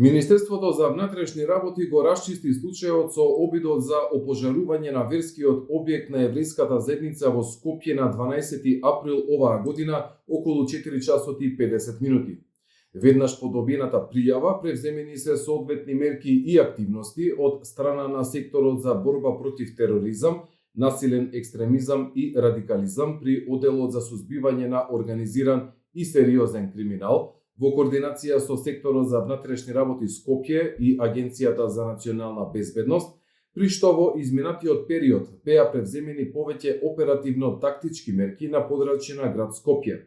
Министерството за внатрешни работи го расчисти случајот со обидот за опожарување на верскиот објект на еврејската заедница во Скопје на 12 април оваа година околу 4 часот и 50 минути. Веднаш по добиената пријава превземени се соодветни мерки и активности од страна на секторот за борба против тероризам, насилен екстремизам и радикализам при Оделот за сузбивање на организиран и сериозен криминал, во координација со секторот за внатрешни работи Скопје и Агенцијата за национална безбедност, при што во изминатиот период беа превземени повеќе оперативно-тактички мерки на подрачје на град Скопје.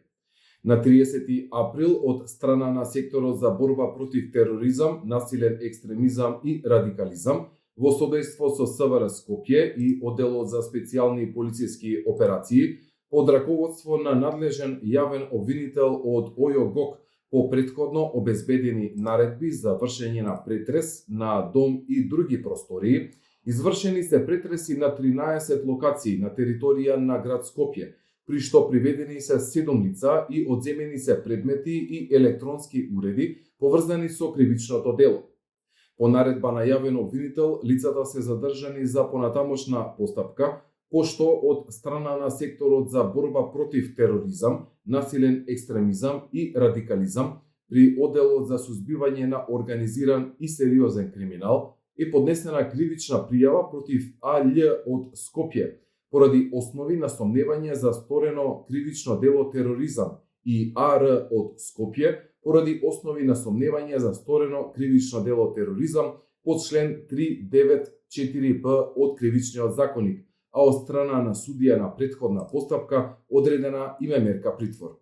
На 30 април од страна на секторот за борба против тероризам, насилен екстремизам и радикализам, во содејство со СВР Скопје и Оделот за специјални полициски операции, под раководство на надлежен јавен обвинител од ОЈО-ГОК, по претходно обезбедени наредби за вршење на претрес на дом и други простории, извршени се претреси на 13 локации на територија на град Скопје, при што приведени се 7 лица и одземени се предмети и електронски уреди поврзани со кривичното дело. По наредба на јавен обвинител, лицата се задржани за понатамошна постапка, пошто од страна на секторот за борба против тероризам, насилен екстремизам и радикализам при Оделот за сузбивање на организиран и сериозен криминал е поднесена кривична пријава против Аљ од Скопје поради основи на сомневање за сторено кривично дело тероризам и АР од Скопје поради основи на сомневање за сторено кривично дело тероризам под член 394п од Кривичниот законник, а од страна на судија на претходна постапка одредена им е мерка притвор.